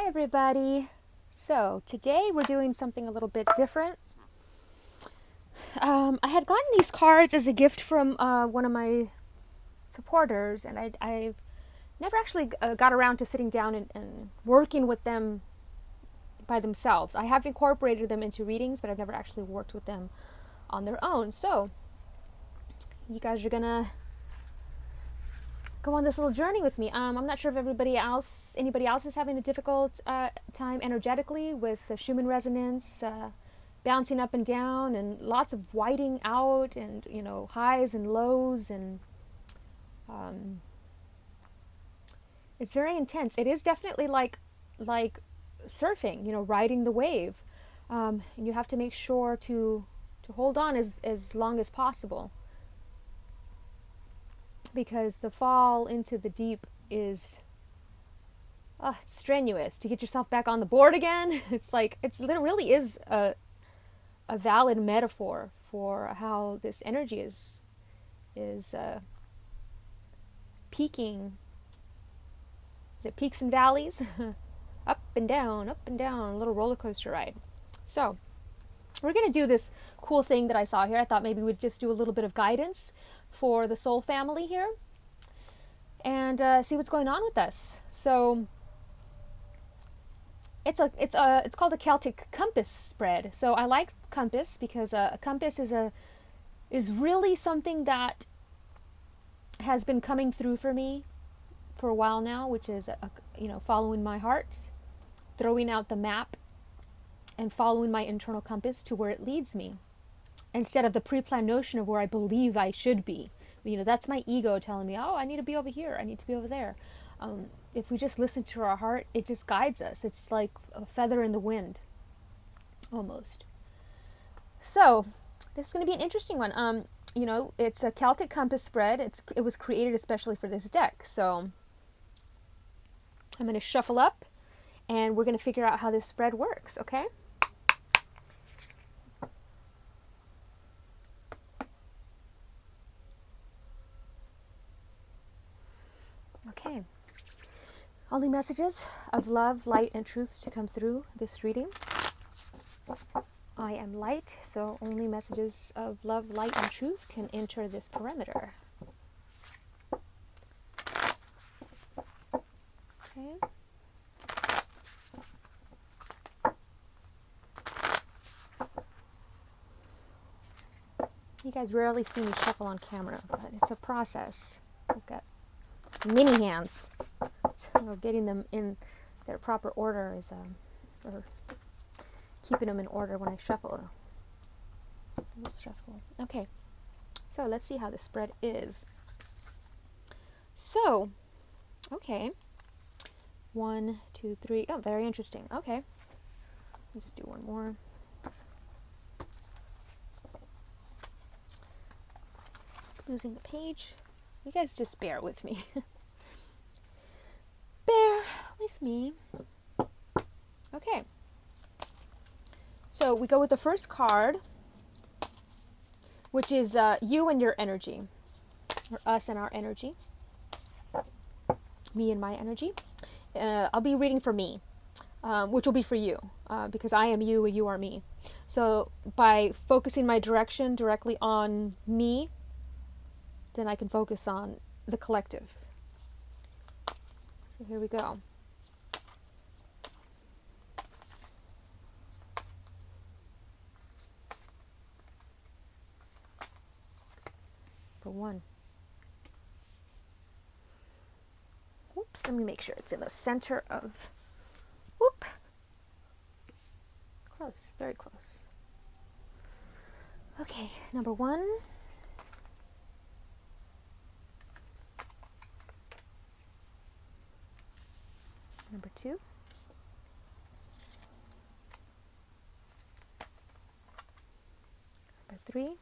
Hi everybody. So today we're doing something a little bit different. I had gotten these cards as a gift from one of my supporters, and I never actually got around to sitting down and working with them by themselves. I have incorporated them into readings, but I've never actually worked with them on their own. So you guys are gonna go on this little journey with me. I'm not sure if anybody else is having a difficult time energetically with Schumann resonance, bouncing up and down, and lots of whiting out, and highs and lows, and it's very intense. It is definitely like surfing, riding the wave, and you have to make sure to hold on as long as possible, because the fall into the deep is strenuous. To get yourself back on the board again, it really is a valid metaphor for how this energy is peaking. Is it peaks and valleys? Up and down, a little roller coaster ride. So we're going to do this cool thing that I saw here. I thought maybe we'd just do a little bit of guidance for the soul family here and see what's going on with us. So it's called a Celtic compass spread. So I like compass because a compass is really something that has been coming through for me for a while now, which is following my heart, throwing out the map, and following my internal compass to where it leads me, instead of the pre-planned notion of where I believe I should be. That's my ego telling me, oh, I need to be over here, I need to be over there. If we just listen to our heart, it just guides us. It's like a feather in the wind, almost. So this is going to be an interesting one. It's a Celtic compass spread. It was created especially for this deck. So I'm going to shuffle up, and we're going to figure out how this spread works, okay? Okay. Only messages of love, light, and truth to come through this reading. I am light, so only messages of love, light, and truth can enter this perimeter. Okay. You guys rarely see me shuffle on camera, but it's a process. I've got mini hands, so getting them in their proper order is or keeping them in order when I shuffle, a little stressful. Okay, so let's see how the spread is. So, okay, 1, 2, 3. Oh, very interesting. Okay, I'll just do one more. Losing the page. You guys just bear with me. Bear with me. Okay. So we go with the first card, which is you and your energy, or us and our energy, me and my energy. I'll be reading for me, which will be for you, because I am you and you are me. So by focusing my direction directly on me, then I can focus on the collective. So here we go. For 1. Whoops, let me make sure it's in the center of, whoop, close, very close. Okay, number 1. Number 2. Number 3.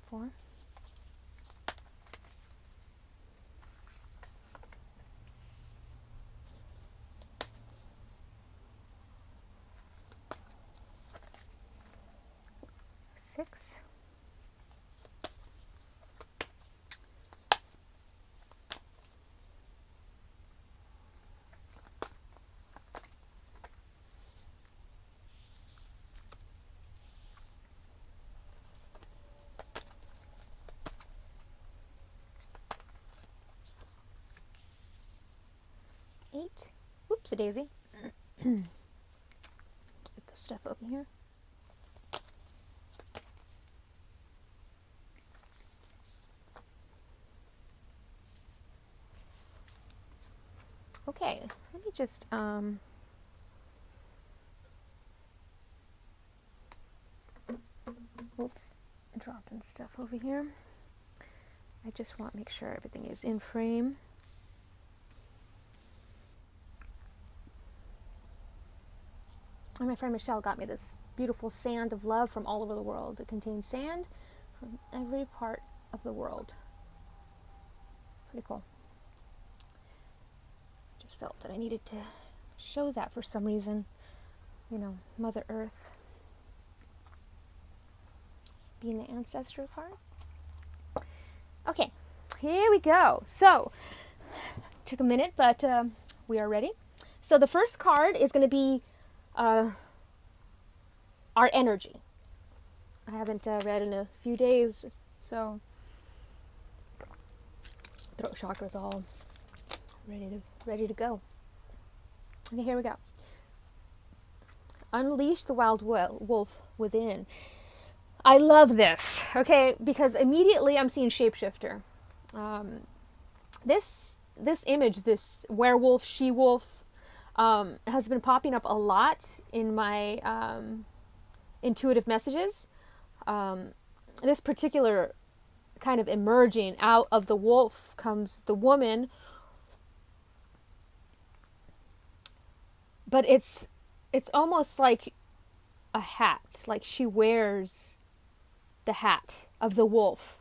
Four. 6. Oopsie daisy. Get the stuff open here. Okay, let me just oops, dropping stuff over here. I just want to make sure everything is in frame. And my friend Michelle got me this beautiful sand of love from all over the world. It contains sand from every part of the world. Pretty cool. Just felt that I needed to show that for some reason. You know, Mother Earth being the ancestor cards. Okay, here we go. So, took a minute, but we are ready. So the first card is going to be our energy. I haven't read in a few days, so throat chakra's all ready to go. Okay, here we go. Unleash the wild wolf within. I love this, okay, because immediately I'm seeing Shapeshifter. This image, this werewolf, she-wolf, has been popping up a lot in my intuitive messages. This particular kind of emerging out of the wolf comes the woman, but it's almost like a hat, like she wears the hat of the wolf.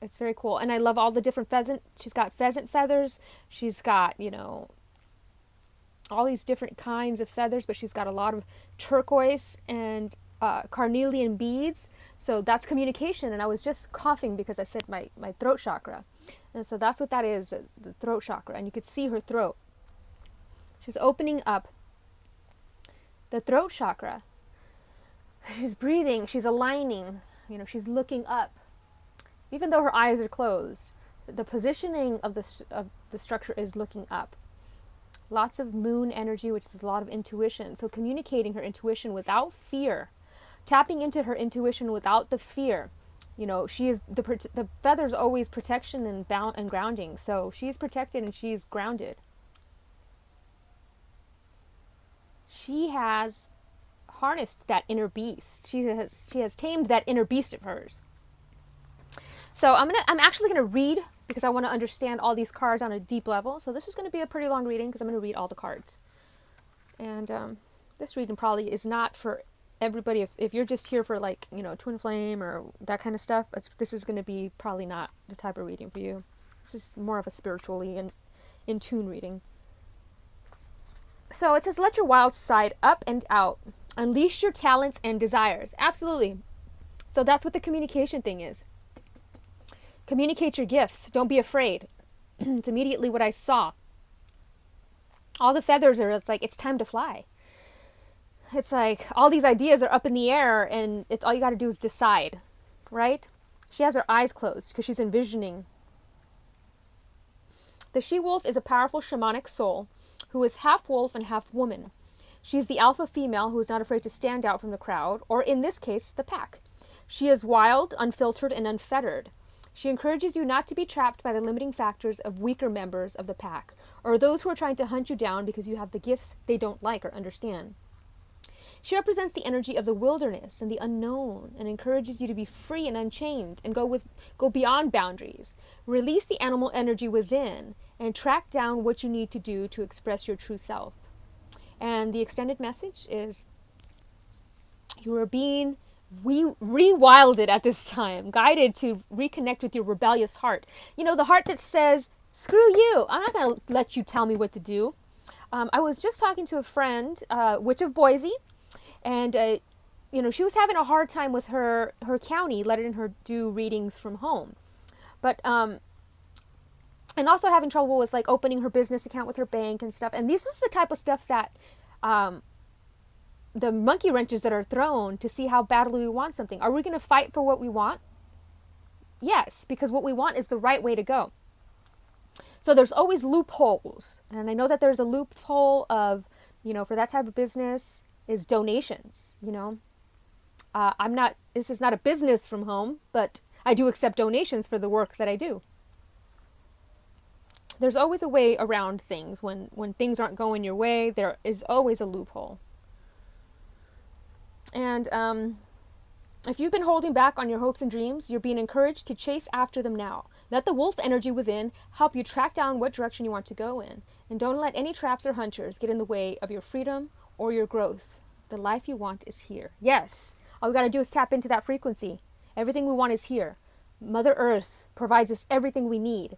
It's very cool. And I love all the different she's got pheasant feathers. She's got, you know, all these different kinds of feathers, but she's got a lot of turquoise and carnelian beads. So that's communication. And I was just coughing because I said my throat chakra. And so that's what that is, the throat chakra. And you could see her throat. She's opening up the throat chakra. She's breathing, she's aligning, you know, she's looking up. Even though her eyes are closed, the positioning of the structure is looking up. Lots of moon energy, which is a lot of intuition. So communicating her intuition without fear, tapping into her intuition without the fear. You know, she is the feather's always protection and grounding. So she's protected and she's grounded. She has harnessed that inner beast. She has tamed that inner beast of hers. So I'm actually gonna read because I want to understand all these cards on a deep level. So this is going to be a pretty long reading because I'm going to read all the cards. And this reading probably is not for everybody. If you're just here for, like, you know, twin flame or that kind of stuff, this is going to be probably not the type of reading for you. This is more of a spiritually in tune reading. So it says, let your wild side up and out. Unleash your talents and desires. Absolutely. So that's what the communication thing is. Communicate your gifts. Don't be afraid. It's immediately what I saw. All the feathers are, it's like, it's time to fly. It's like all these ideas are up in the air and it's all you got to do is decide, right? She has her eyes closed because she's envisioning. The she-wolf is a powerful shamanic soul who is half wolf and half woman. She's the alpha female who is not afraid to stand out from the crowd, or in this case, the pack. She is wild, unfiltered, and unfettered. She encourages you not to be trapped by the limiting factors of weaker members of the pack, or those who are trying to hunt you down because you have the gifts they don't like or understand. She represents the energy of the wilderness and the unknown, and encourages you to be free and unchained and go beyond boundaries. Release the animal energy within and track down what you need to do to express your true self. And the extended message is, you are being rewilded at this time, guided to reconnect with your rebellious heart. You know, the heart that says, screw you, I'm not going to let you tell me what to do. I was just talking to a friend, Witch of Boise, and, you know, she was having a hard time with her county letting her do readings from home. But, and also having trouble with, like, opening her business account with her bank and stuff. And this is the type of stuff that, the monkey wrenches that are thrown to see how badly we want something. Are we going to fight for what we want? Yes, because what we want is the right way to go. So there's always loopholes. And I know that there's a loophole of, for that type of business is donations, this is not a business from home, but I do accept donations for the work that I do. There's always a way around things. When things aren't going your way, there is always a loophole. And if you've been holding back on your hopes and dreams, you're being encouraged to chase after them now. Let the wolf energy within help you track down what direction you want to go in. And don't let any traps or hunters get in the way of your freedom or your growth. The life you want is here. Yes. All we got to do is tap into that frequency. Everything we want is here. Mother Earth provides us everything we need.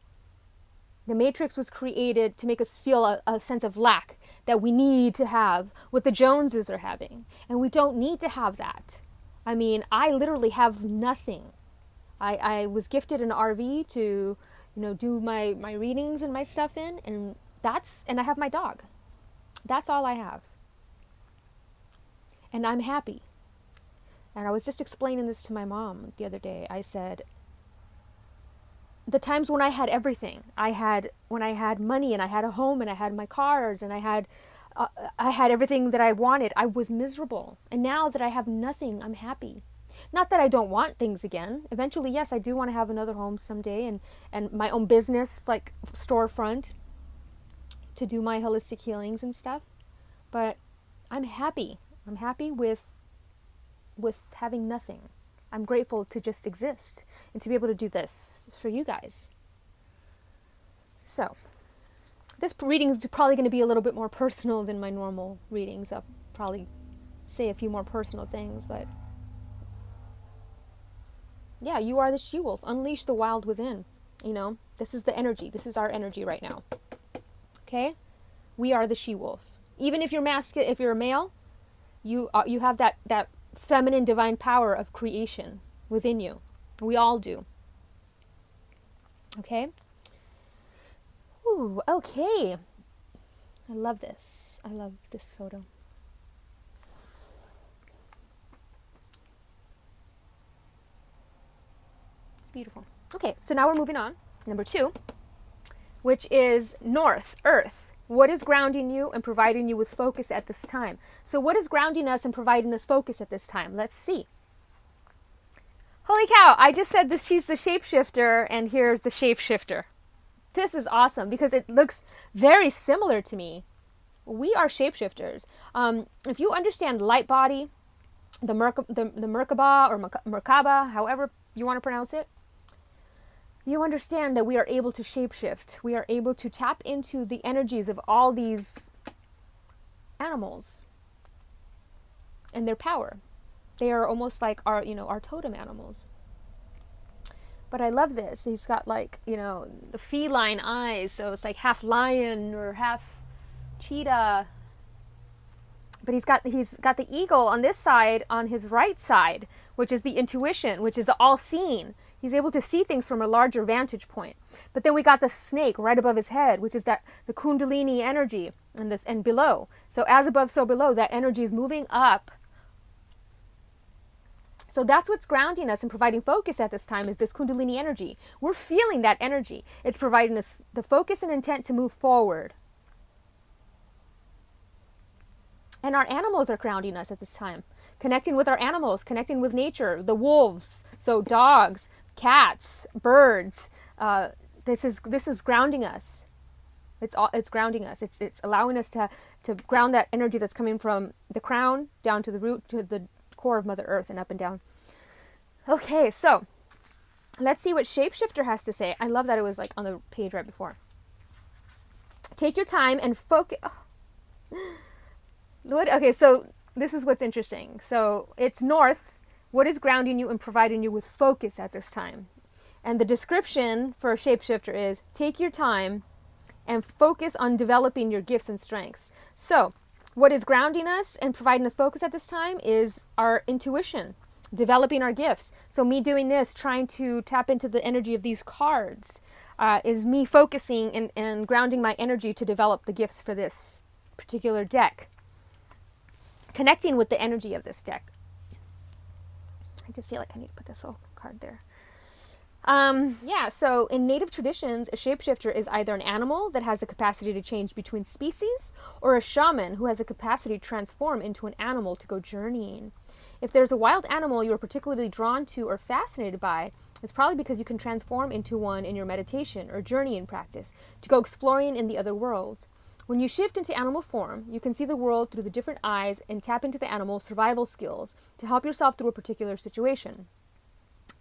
The Matrix was created to make us feel a sense of lack that we need to have what the Joneses are having. And we don't need to have that. I mean, I literally have nothing. I was gifted an RV to, do my readings and my stuff in, and I have my dog. That's all I have. And I'm happy. And I was just explaining this to my mom the other day. I said, the times when I had everything, when I had money and I had a home and I had my cars and I had everything that I wanted, I was miserable. And now that I have nothing, I'm happy. Not that I don't want things again. Eventually, yes, I do want to have another home someday and my own business, like storefront, to do my holistic healings and stuff. But I'm happy. I'm happy with having nothing. I'm grateful to just exist and to be able to do this for you guys. So, this reading is probably going to be a little bit more personal than my normal readings. I'll probably say a few more personal things, but yeah, you are the she-wolf. Unleash the wild within. This is the energy. This is our energy right now. Okay? We are the she-wolf. Even if you're a male, you have that feminine divine power of creation within you. We all do. Okay? Ooh, okay. I love this. I love this photo. It's beautiful. Okay, so now we're moving on. Number 2, which is North, Earth. What is grounding you and providing you with focus at this time? So what is grounding us and providing us focus at this time? Let's see. Holy cow, I just said this. She's the shapeshifter, and here's the shapeshifter. This is awesome because it looks very similar to me. We are shapeshifters. If you understand light body, the Merkaba or Merkaba, however you want to pronounce it, you understand that we are able to shapeshift. We are able to tap into the energies of all these animals and their power. They are almost like our totem animals. But I love this. He's got the feline eyes, so it's like half lion or half cheetah. But he's got the eagle on this side, on his right side, which is the intuition, which is the all-seeing. He's able to see things from a larger vantage point. But then we got the snake right above his head, which is the kundalini energy and below. So as above, so below, that energy is moving up. So that's what's grounding us and providing focus at this time is this kundalini energy. We're feeling that energy. It's providing us the focus and intent to move forward. And our animals are grounding us at this time. Connecting with our animals, connecting with nature, the wolves, so dogs, cats, birds. This is grounding us. It's grounding us. It's allowing us to ground that energy that's coming from the crown down to the root, to the core of Mother Earth and up and down. Okay, so let's see what Shapeshifter has to say. I love that it was on the page right before. Take your time and focus. Okay, so this is what's interesting. So it's North. What is grounding you and providing you with focus at this time? And the description for a shapeshifter is take your time and focus on developing your gifts and strengths. So what is grounding us and providing us focus at this time is our intuition, developing our gifts. So me doing this, trying to tap into the energy of these cards, is me focusing and grounding my energy to develop the gifts for this particular deck. Connecting with the energy of this deck. I just feel like I need to put this little card there. Yeah, so in native traditions, a shapeshifter is either an animal that has the capacity to change between species, or a shaman who has the capacity to transform into an animal to go journeying. If there's a wild animal you are particularly drawn to or fascinated by, it's probably because you can transform into one in your meditation or journeying practice to go exploring in the other worlds. When you shift into animal form, you can see the world through the different eyes and tap into the animal's survival skills to help yourself through a particular situation.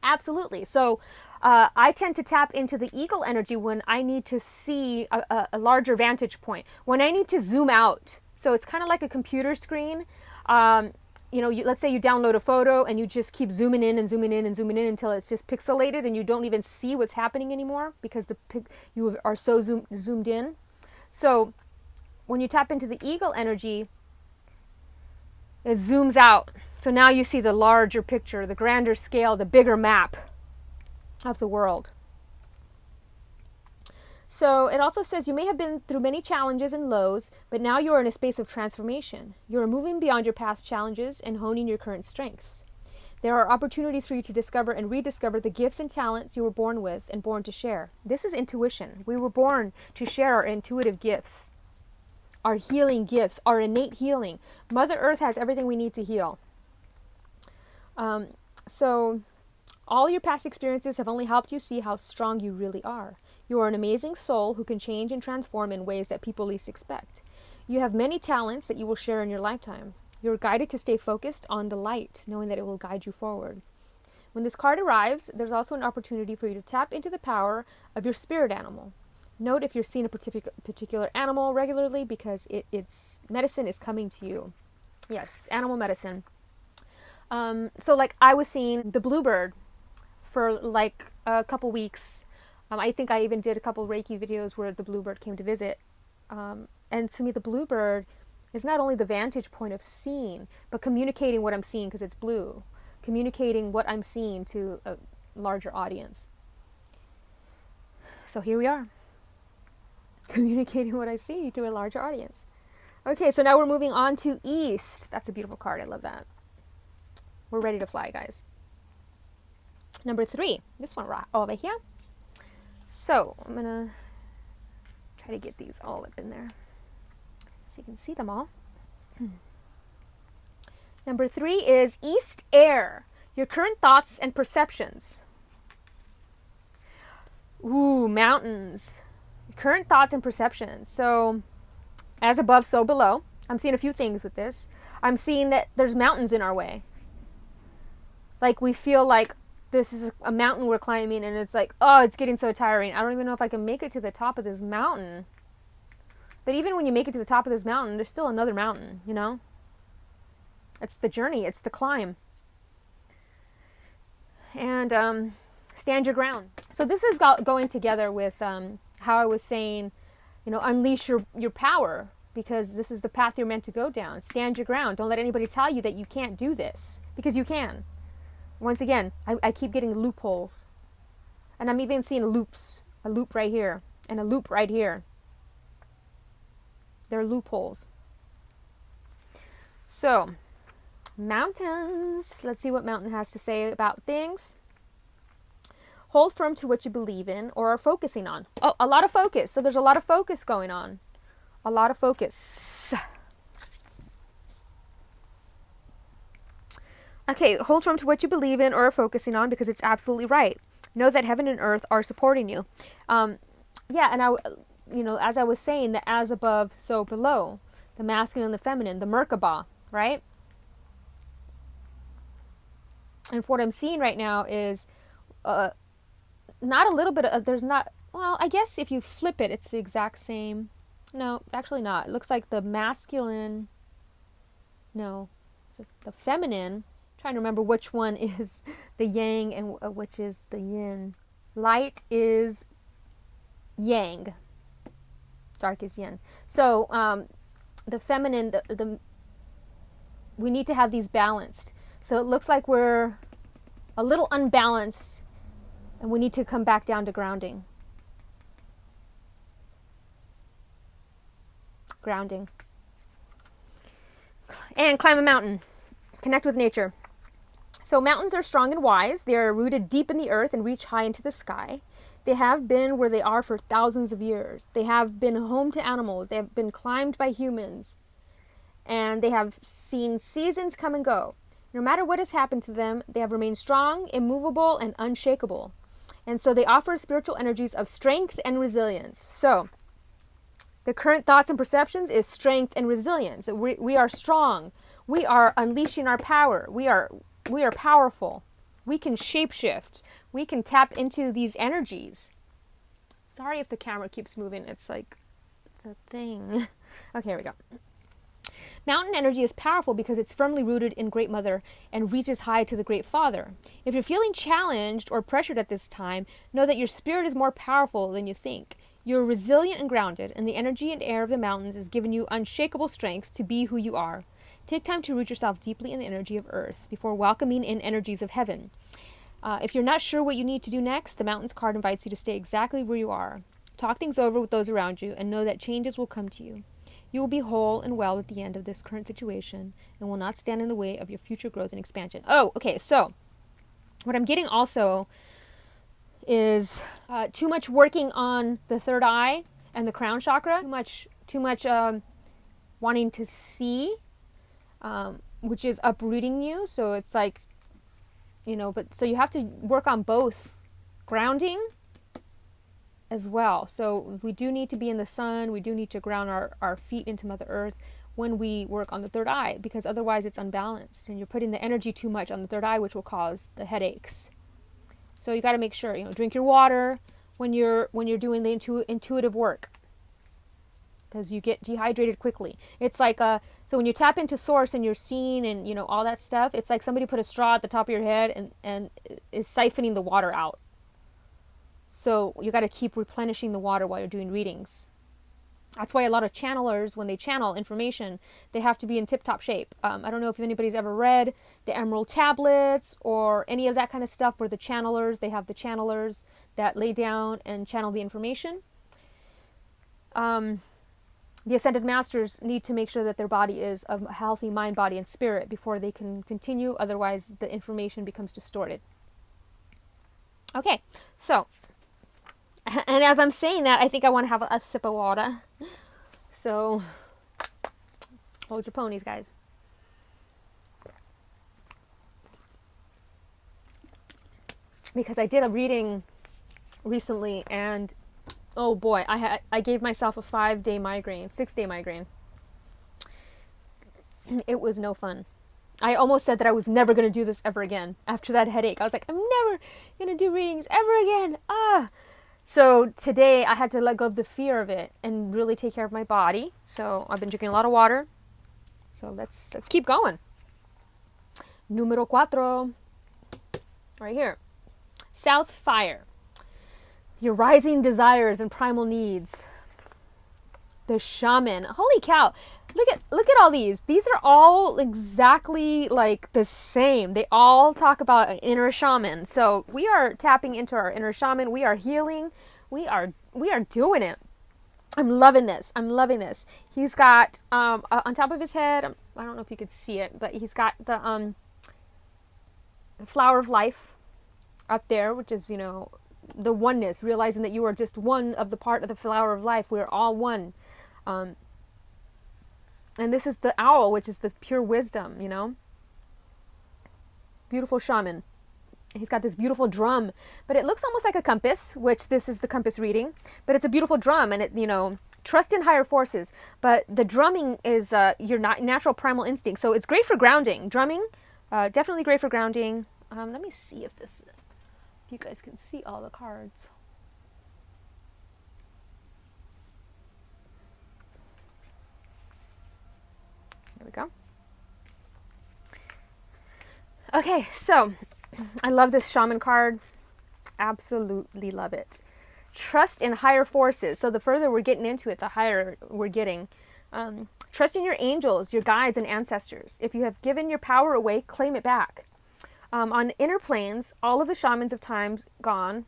Absolutely. So I tend to tap into the eagle energy when I need to see a larger vantage point, when I need to zoom out. So it's kind of like a computer screen. Let's say you download a photo and you just keep zooming in and zooming in and zooming in until it's just pixelated and you don't even see what's happening anymore because you are so zoomed in. So when you tap into the eagle energy, it zooms out. So now you see the larger picture, the grander scale, the bigger map of the world. So it also says you may have been through many challenges and lows, but now you are in a space of transformation. You are moving beyond your past challenges and honing your current strengths. There are opportunities for you to discover and rediscover the gifts and talents you were born with and born to share. This is intuition. We were born to share our intuitive gifts, our healing gifts, our innate healing. Mother Earth has everything we need to heal. So all your past experiences have only helped you see how strong you really are. You are an amazing soul who can change and transform in ways that people least expect. You have many talents that you will share in your lifetime. You are guided to stay focused on the light, knowing that it will guide you forward. When this card arrives, there's also an opportunity for you to tap into the power of your spirit animal. Note if you're seeing a particular animal regularly because its medicine is coming to you. Yes, animal medicine. So like I was seeing the bluebird for like a couple weeks. I think I even did a couple Reiki videos where the bluebird came to visit. And to me, the bluebird is not only the vantage point of seeing, but communicating what I'm seeing because it's blue. Communicating what I'm seeing to a larger audience. So here we are. Communicating what I see to a larger audience. Okay, so now we're moving on to East. That's a beautiful card. I love that. We're ready to fly, guys. Number 3. This one right over here. So I'm going to try to get these all up in there so you can see them all. Number 3 is East Air. Your current thoughts and perceptions. Ooh, mountains. Current thoughts and perceptions. So, as above, so below. I'm seeing a few things with this. I'm seeing that there's mountains in our way. Like we feel like this is a mountain we're climbing and it's like, oh, it's getting so tiring. I don't even know if I can make it to the top of this mountain. But even when you make it to the top of this mountain, there's still another mountain, you know? It's the journey. It's the climb. And stand your ground. So this is going together with how I was saying, unleash your power because this is the path you're meant to go down. Stand your ground. Don't let anybody tell you that you can't do this because you can. Once again, I keep getting loopholes. And I'm even seeing loops. A loop right here and a loop right here. They're loopholes. So, mountains. Let's see what mountain has to say about things. Hold firm to what you believe in or are focusing on. Oh, a lot of focus. So there's a lot of focus going on. A lot of focus. Okay, hold firm to what you believe in or are focusing on because it's absolutely right. Know that heaven and earth are supporting you. Yeah, and as I was saying, the as above, so below. The masculine and the feminine, the Merkaba, right? And what I'm seeing right now is not a little bit of, there's not, well, I guess if you flip it, it's the exact same. No, actually not. It looks like the masculine, no, it's the feminine. I'm trying to remember which one is the yang and which is the yin. Light is yang. Dark is yin. So the feminine, we need to have these balanced. So it looks like we're a little unbalanced and we need to come back down to grounding. Grounding. And climb a mountain. Connect with nature. So mountains are strong and wise. They are rooted deep in the earth and reach high into the sky. They have been where they are for thousands of years. They have been home to animals. They have been climbed by humans. And they have seen seasons come and go. No matter what has happened to them, they have remained strong, immovable, and unshakable. And so they offer spiritual energies of strength and resilience. So the current thoughts and perceptions is strength and resilience. We are strong. We are unleashing our power. We are powerful. We can shapeshift. We can tap into these energies. Sorry if the camera keeps moving. It's like the thing. Okay, here we go. Mountain energy is powerful because it's firmly rooted in Great Mother and reaches high to the Great Father. If you're feeling challenged or pressured at this time, know that your spirit is more powerful than you think. You're resilient and grounded, and the energy and air of the mountains is giving you unshakable strength to be who you are. Take time to root yourself deeply in the energy of earth before welcoming in energies of heaven. If you're not sure what you need to do next, the Mountains card invites you to stay exactly where you are. Talk things over with those around you and know that changes will come to you. You will be whole and well at the end of this current situation and will not stand in the way of your future growth and expansion. Oh, okay, so what I'm getting also is too much working on the third eye and the crown chakra. Too much wanting to see, which is uprooting you. So it's like, but so you have to work on both grounding as well. So we do need to be in the sun. We do need to ground our feet into Mother Earth when we work on the third eye, because otherwise it's unbalanced and you're putting the energy too much on the third eye, which will cause the headaches. So you got to make sure, drink your water when you're doing the intuitive work, because you get dehydrated quickly. It's like so when you tap into source and you're seeing and all that stuff, it's like somebody put a straw at the top of your head and is siphoning the water out. So you got to keep replenishing the water while you're doing readings. That's why a lot of channelers, when they channel information, they have to be in tip-top shape. I don't know if anybody's ever read the Emerald Tablets or any of that kind of stuff where they have the channelers that lay down and channel the information. The Ascended Masters need to make sure that their body is a healthy mind, body, and spirit before they can continue. Otherwise, the information becomes distorted. Okay, so, and as I'm saying that, I think I want to have a sip of water. So, hold your ponies, guys. Because I did a reading recently, and oh boy, I gave myself a 6-day migraine. It was no fun. I almost said that I was never going to do this ever again. After that headache, I was like, I'm never going to do readings ever again. So today I had to let go of the fear of it and really take care of my body. So I've been drinking a lot of water. So let's keep going. Número 4. Right here. South Fire. Your rising desires and primal needs. The Shaman. Holy cow. Look at all these. These are all exactly like the same. They all talk about an inner shaman. So we are tapping into our inner shaman. We are healing. We are doing it. I'm loving this. He's got on top of his head, I don't know if you could see it, but he's got the flower of life up there, which is, the oneness, realizing that you are just one of the part of the flower of life. We're all one. And this is the owl, which is the pure wisdom, Beautiful shaman. He's got this beautiful drum, but it looks almost like a compass, which this is the compass reading, but it's a beautiful drum, and it, trust in higher forces. But the drumming is your natural primal instinct. So it's great for grounding. Drumming, definitely great for grounding. Let me see if you guys can see all the cards. There we go. Okay, so I love this shaman card. Absolutely love it. Trust in higher forces. So the further we're getting into it, the higher we're getting. Trust in your angels, your guides, and ancestors. If you have given your power away, claim it back. On inner planes, all of the shamans of times gone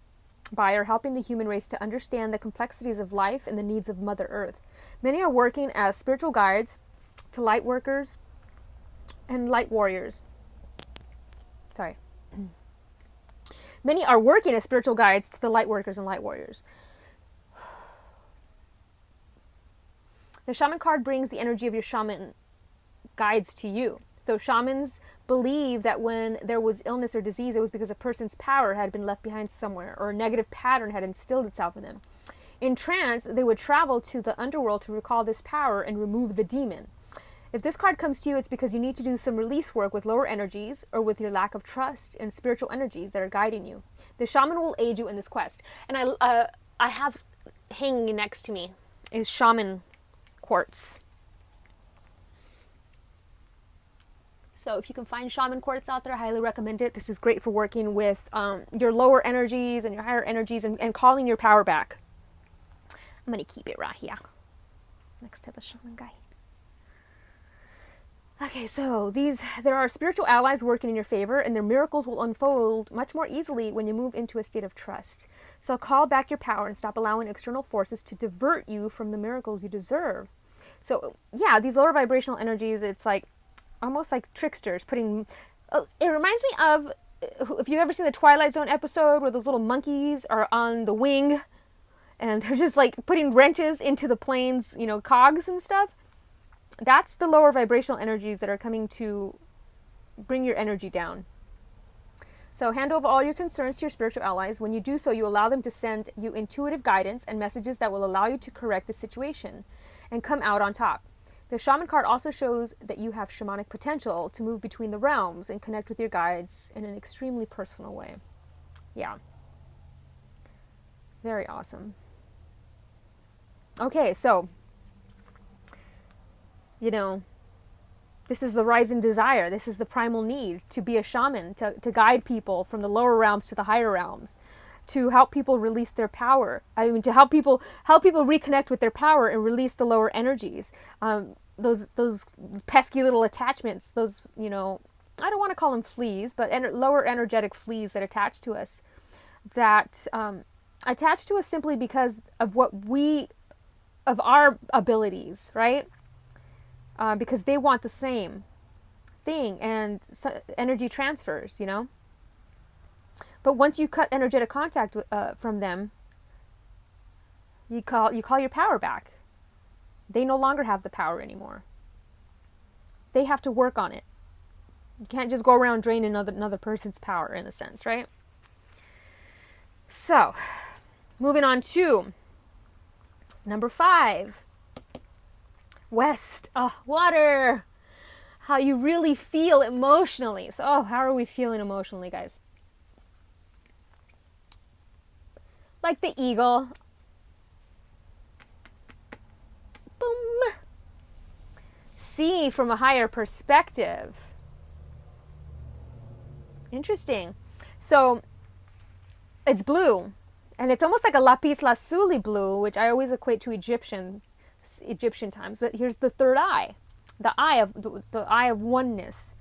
by are helping the human race to understand the complexities of life and the needs of Mother Earth. Many are working as spiritual guides to light workers and light warriors. Sorry. Many are working as spiritual guides to the light workers and light warriors. The shaman card brings the energy of your shaman guides to you. So shamans believe that when there was illness or disease, it was because a person's power had been left behind somewhere, or a negative pattern had instilled itself in them. In trance, they would travel to the underworld to recall this power and remove the demon. If this card comes to you, it's because you need to do some release work with lower energies or with your lack of trust in spiritual energies that are guiding you. The shaman will aid you in this quest. And I have hanging next to me is shaman quartz. So if you can find shaman quartz out there, I highly recommend it. This is great for working with your lower energies and your higher energies and calling your power back. I'm going to keep it right here next to the shaman guy. Okay, so there are spiritual allies working in your favor, and their miracles will unfold much more easily when you move into a state of trust. So call back your power and stop allowing external forces to divert you from the miracles you deserve. So yeah, these lower vibrational energies, it's like almost like tricksters putting... it reminds me of, if you've ever seen the Twilight Zone episode where those little monkeys are on the wing and they're just like putting wrenches into the plane's, cogs and stuff. That's the lower vibrational energies that are coming to bring your energy down. So hand over all your concerns to your spiritual allies. When you do so, you allow them to send you intuitive guidance and messages that will allow you to correct the situation and come out on top. The shaman card also shows that you have shamanic potential to move between the realms and connect with your guides in an extremely personal way. Yeah. Very awesome. Okay, so this is the rising desire. This is the primal need to be a shaman, to guide people from the lower realms to the higher realms, to help people release their power. To help people reconnect with their power and release the lower energies. Those pesky little attachments, those, I don't want to call them fleas, but lower energetic fleas that attach to us, that attach to us simply because of of our abilities, right? Because they want the same thing, and energy transfers, But once you cut energetic contact from them, you call your power back. They no longer have the power anymore. They have to work on it. You can't just go around draining another person's power, in a sense, right? So, moving on to number 5. West. Water. How you really feel emotionally. So, how are we feeling emotionally, guys? Like the eagle. Boom. See from a higher perspective. Interesting. So, it's blue. And it's almost like a lapis lazuli blue, which I always equate to Egyptian times. But here's the third eye, the eye of oneness.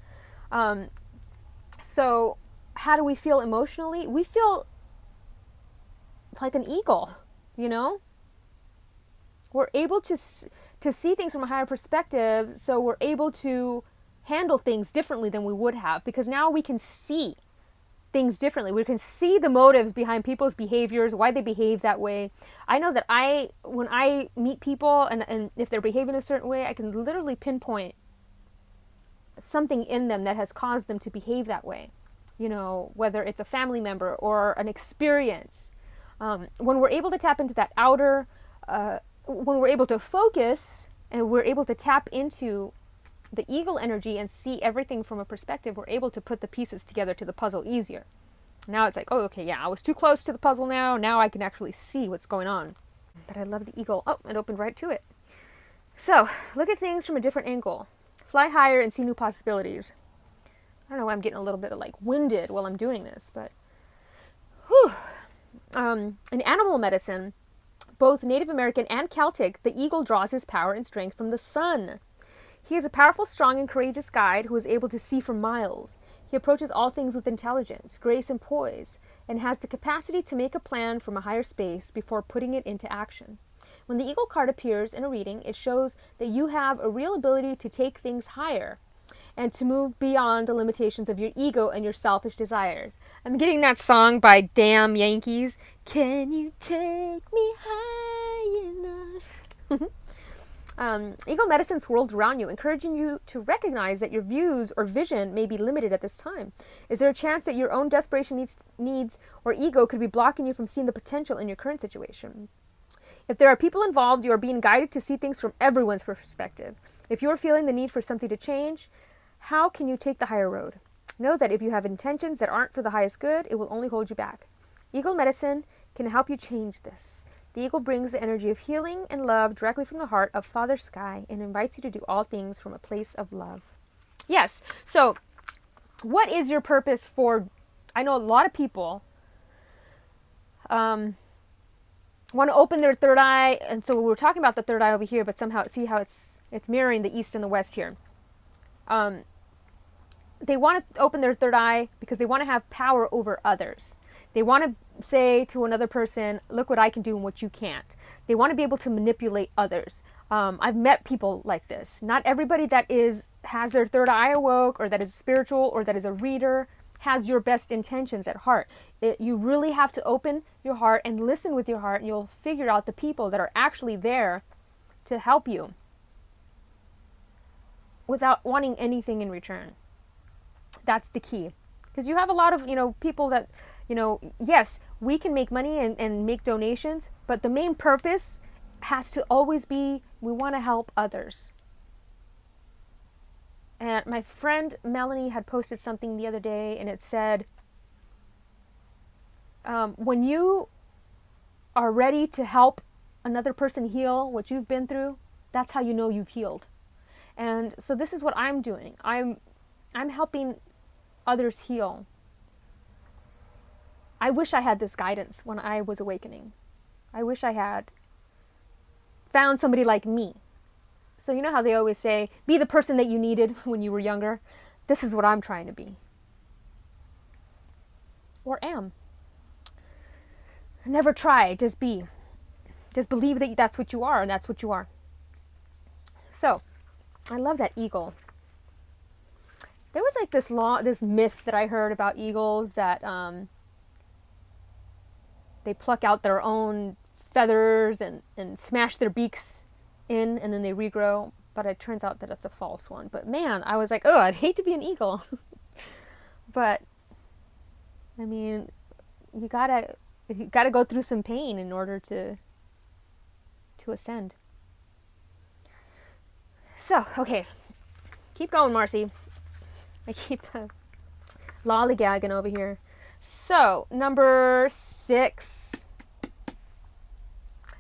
So how do we feel emotionally? We feel like an eagle, We're able to see things from a higher perspective, so we're able to handle things differently than we would have, because now we can see things differently. We can see the motives behind people's behaviors, why they behave that way. I know that when I meet people and if they're behaving a certain way, I can literally pinpoint something in them that has caused them to behave that way. Whether it's a family member or an experience. When we're able to tap into that outer, when we're able to focus and we're able to tap into the eagle energy and see everything from a perspective, we're able to put the pieces together to the puzzle easier. Now it's like, oh, okay, yeah, I was too close to the puzzle now. Now I can actually see what's going on. But I love the eagle. Oh, it opened right to it. So, look at things from a different angle. Fly higher and see new possibilities. I don't know why I'm getting a little bit of winded while I'm doing this, but whew. In animal medicine, both Native American and Celtic, the eagle draws his power and strength from the sun. He is a powerful, strong, and courageous guide who is able to see for miles. He approaches all things with intelligence, grace, and poise, and has the capacity to make a plan from a higher space before putting it into action. When the eagle card appears in a reading, it shows that you have a real ability to take things higher. and to move beyond the limitations of your ego and your selfish desires. I'm getting that song by Damn Yankees. Can you take me high enough? Ego medicine swirls around you, encouraging you to recognize that your views or vision may be limited at this time. Is there a chance that your own desperation needs or ego could be blocking you from seeing the potential in your current situation? If there are people involved, you are being guided to see things from everyone's perspective. If you are feeling the need for something to change, how can you take the higher road? Know that if you have intentions that aren't for the highest good, it will only hold you back. Ego medicine can help you change this. The eagle brings the energy of healing and love directly from the heart of Father Sky and invites you to do all things from a place of love. Yes, so what is your purpose for... I know a lot of people want to open their third eye, and so we're talking about the third eye over here, but somehow see how it's mirroring the east and the west here. They want to open their third eye because they want to have power over others. They want to say to another person, look what I can do and what you can't. They want to be able to manipulate others. I've met people like this. Not everybody that has their third eye awoke, or that is spiritual, or that is a reader, has your best intentions at heart. You really have to open your heart and listen with your heart, and you'll figure out the people that are actually there to help you without wanting anything in return. That's the key. Because you have a lot of, people that, yes, we can make money and make donations, but the main purpose has to always be, we want to help others. And my friend Melanie had posted something the other day, and it said, when you are ready to help another person heal what you've been through, that's how you know you've healed. And so this is what I'm doing. I'm helping others heal. I wish I had this guidance when I was awakening. I wish I had found somebody like me. So you know how they always say, be the person that you needed when you were younger? This is what I'm trying to be. Or am. Never try, just be. Just believe that that's what you are, and that's what you are. So, I love that eagle. There was like this myth that I heard about eagles that they pluck out their own feathers and smash their beaks in, and then they regrow. But it turns out that it's a false one. But man, I was like, oh, I'd hate to be an eagle. But I mean, you gotta go through some pain in order to ascend. So, okay, keep going, Marcy. I keep lollygagging over here. So, number 6.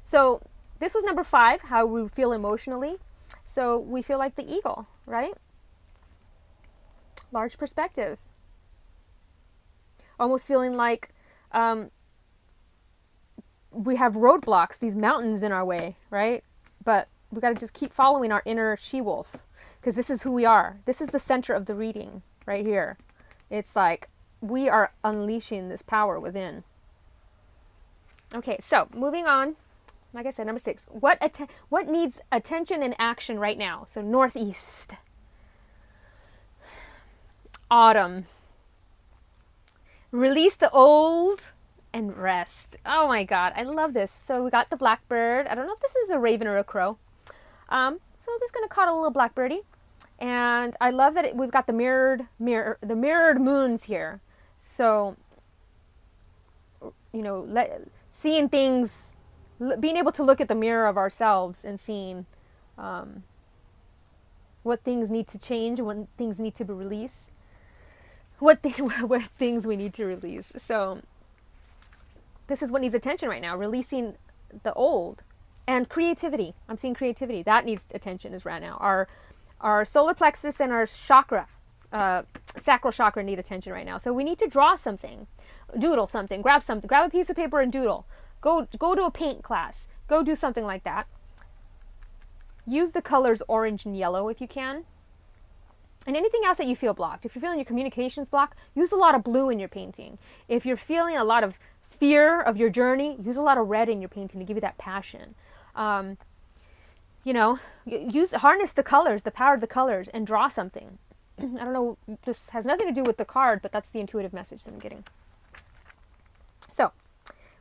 So, this was number 5, how we feel emotionally. So, we feel like the eagle, right? Large perspective. Almost feeling like we have roadblocks, these mountains in our way, right? But we got to just keep following our inner she-wolf, because this is who we are. This is the center of the reading right here. It's like we are unleashing this power within. Okay, so moving on. Like I said, number 6. What needs attention and action right now? So northeast. Autumn. Release the old and rest. Oh my God, I love this. So we got the blackbird. I don't know if this is a raven or a crow. So I'm just gonna call it a little blackbirdie. And I love that we've got the mirrored moons here. So, seeing things, being able to look at the mirror of ourselves and seeing what things need to change and what things need to be released. What things we need to release. So this is what needs attention right now, releasing the old. And creativity. I'm seeing creativity. That needs attention is right now. Our solar plexus and our chakra, sacral chakra need attention right now. So we need to draw something, doodle something, grab a piece of paper and doodle. Go to a paint class. Go do something like that. Use the colors orange and yellow if you can. And anything else that you feel blocked. If you're feeling your communications blocked, use a lot of blue in your painting. If you're feeling a lot of fear of your journey, use a lot of red in your painting to give you that passion. Harness the colors, the power of the colors, and draw something. I don't know, this has nothing to do with the card, but that's the intuitive message that I'm getting. So,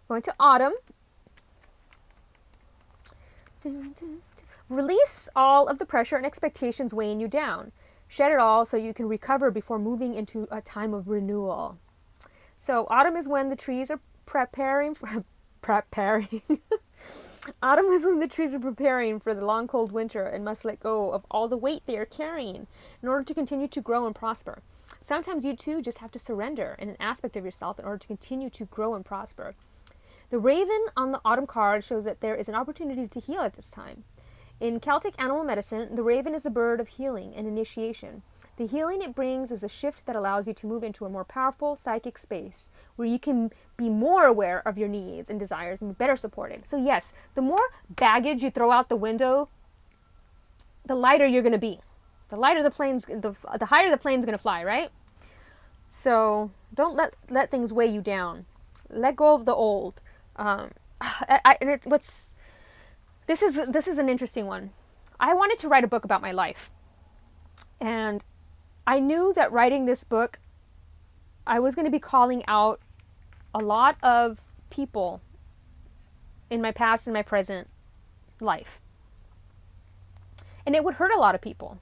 going to autumn. Release all of the pressure and expectations weighing you down. Shed it all so you can recover before moving into a time of renewal. So autumn is when the trees are preparing for autumn is when the trees are preparing for the long cold winter and must let go of all the weight they are carrying in order to continue to grow and prosper. Sometimes you too just have to surrender in an aspect of yourself in order to continue to grow and prosper. The raven on the autumn card shows that there is an opportunity to heal at this time. In Celtic animal medicine, the raven is the bird of healing and initiation. The healing it brings is a shift that allows you to move into a more powerful psychic space where you can be more aware of your needs and desires and be better supported. So yes, the more baggage you throw out the window, the lighter you're going to be. The higher the plane's going to fly, right? So don't let things weigh you down. Let go of the old. This is an interesting one. I wanted to write a book about my life. And I knew that writing this book, I was going to be calling out a lot of people in my past and my present life. And it would hurt a lot of people,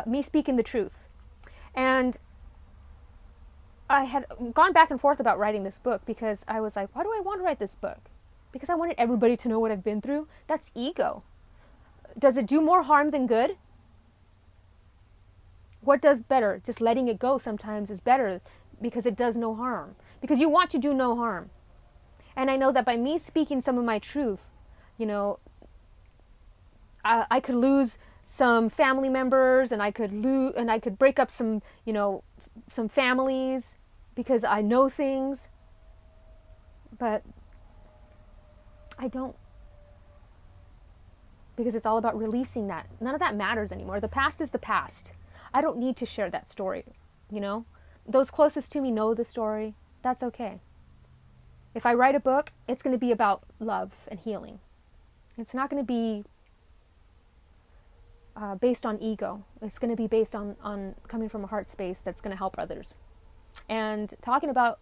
me speaking the truth. And I had gone back and forth about writing this book because I was like, why do I want to write this book? Because I wanted everybody to know what I've been through. That's ego. Does it do more harm than good? What does better? Just letting it go sometimes is better because it does no harm. Because you want to do no harm. And I know that by me speaking some of my truth, I could lose some family members, and I could break up some families because I know things. But I don't. Because it's all about releasing that. None of that matters anymore. The past is the past. I don't need to share that story, Those closest to me know the story. That's okay. If I write a book, it's going to be about love and healing. It's not going to be based on ego. It's going to be based on coming from a heart space that's going to help others. And talking about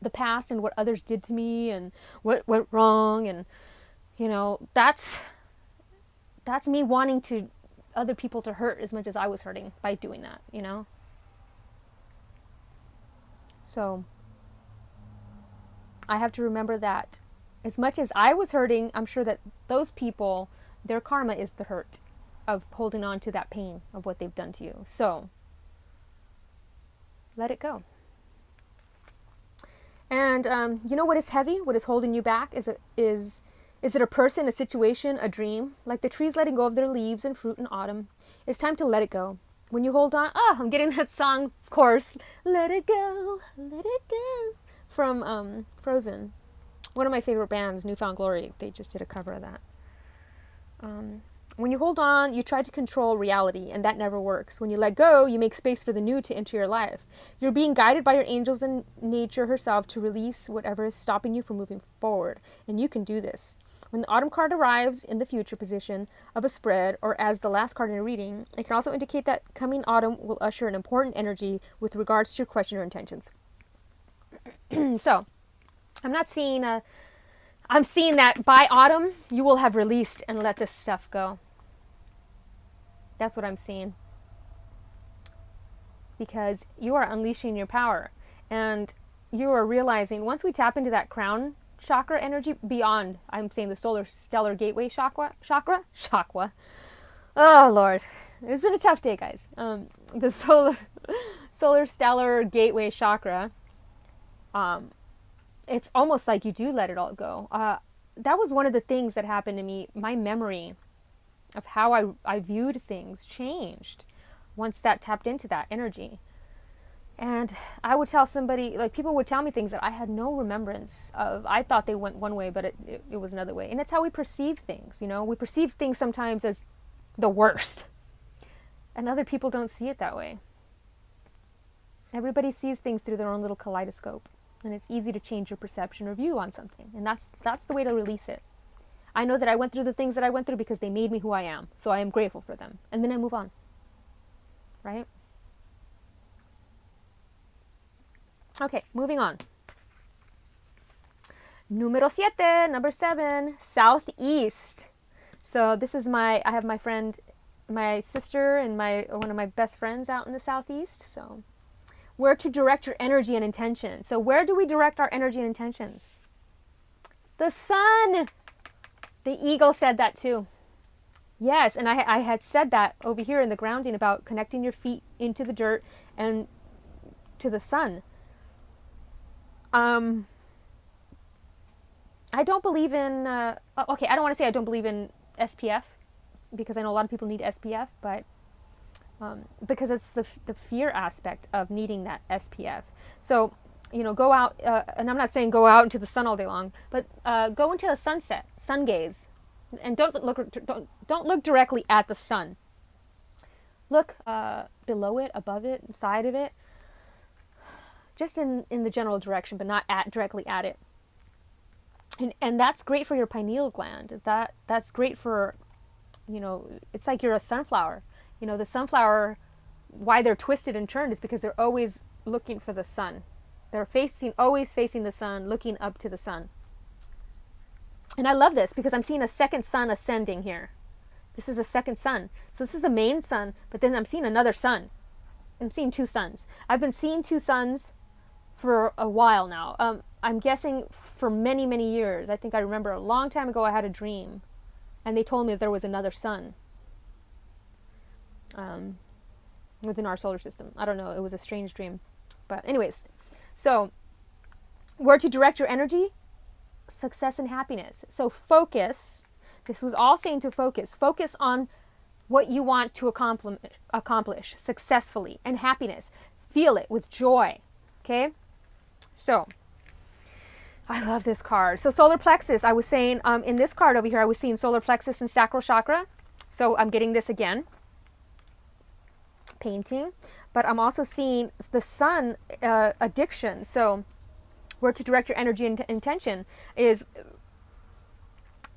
the past and what others did to me and what went wrong, and that's me wanting to other people to hurt as much as I was hurting by doing that, So I have to remember that as much as I was hurting, I'm sure that those people, their karma is the hurt of holding on to that pain of what they've done to you. So let it go. And what is heavy? What is holding you back? Is it a person, a situation, a dream? Like the trees letting go of their leaves and fruit in autumn. It's time to let it go. When you hold on, I'm getting that song chorus. Let it go, from Frozen. One of my favorite bands, New Found Glory. They just did a cover of that. When you hold on, you try to control reality, and that never works. When you let go, you make space for the new to enter your life. You're being guided by your angels and nature herself to release whatever is stopping you from moving forward, and you can do this. When the autumn card arrives in the future position of a spread, or as the last card in a reading, it can also indicate that coming autumn will usher an important energy with regards to your question or intentions. So, I'm seeing that by autumn, you will have released and let this stuff go. That's what I'm seeing. Because you are unleashing your power. And you are realizing, once we tap into that crown chakra energy, beyond, I'm saying the solar stellar gateway chakra. Oh, Lord. It's been a tough day, guys. The solar stellar gateway chakra, it's almost like you do let it all go. That was one of the things that happened to me. My memory of how I viewed things changed once that tapped into that energy. And I would tell somebody, like people would tell me things that I had no remembrance of. I thought they went one way, but it was another way. And it's how we perceive things, We perceive things sometimes as the worst. And other people don't see it that way. Everybody sees things through their own little kaleidoscope. And it's easy to change your perception or view on something. And that's the way to release it. I know that I went through the things that I went through because they made me who I am. So I am grateful for them. And then I move on. Right? Okay, moving on. Number 7, southeast. So this is I have my friend, my sister, and one of my best friends out in the southeast. So where to direct your energy and intention. So where do we direct our energy and intentions? The sun. The eagle said that too. Yes, and I had said that over here in the grounding about connecting your feet into the dirt and to the sun. I don't believe in, okay, I don't want to say I don't believe in SPF, because I know a lot of people need SPF, but because it's the fear aspect of needing that SPF. So, go out, and I'm not saying go out into the sun all day long, but go into the sunset, sun gaze, and don't look directly at the sun. Look below it, above it, side of it, just in the general direction, but not directly at it. And that's great for your pineal gland. That's great for, it's like you're a sunflower. The sunflower, why they're twisted and turned is because they're always looking for the sun. They're always facing the sun, looking up to the sun. And I love this because I'm seeing a second sun ascending here. This is a second sun. So this is the main sun, but then I'm seeing another sun. I'm seeing 2 suns. I've been seeing 2 suns for a while now. I'm guessing for many, many years. I think I remember a long time ago I had a dream, and they told me that there was another sun within our solar system. I don't know. It was a strange dream. But anyways, so where to direct your energy? Success and happiness. So focus. This was all saying to focus. Focus on what you want to accomplish successfully, and happiness. Feel it with joy. Okay? So, I love this card. So solar plexus, I was saying, in this card over here, I was seeing solar plexus and sacral chakra. So I'm getting this again. Painting. But I'm also seeing the sun addiction. So where to direct your energy and intention is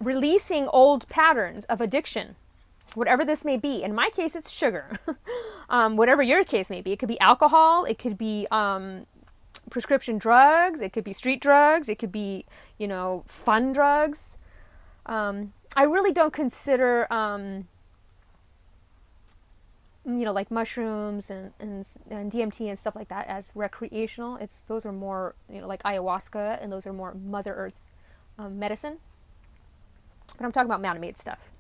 releasing old patterns of addiction. Whatever this may be. In my case, it's sugar. Whatever your case may be. It could be alcohol. It could be prescription drugs. It could be street drugs. It could be, fun drugs. I really don't consider, like mushrooms and DMT and stuff like that as recreational. Those are more, like ayahuasca, and those are more Mother Earth medicine. But I'm talking about man-made stuff.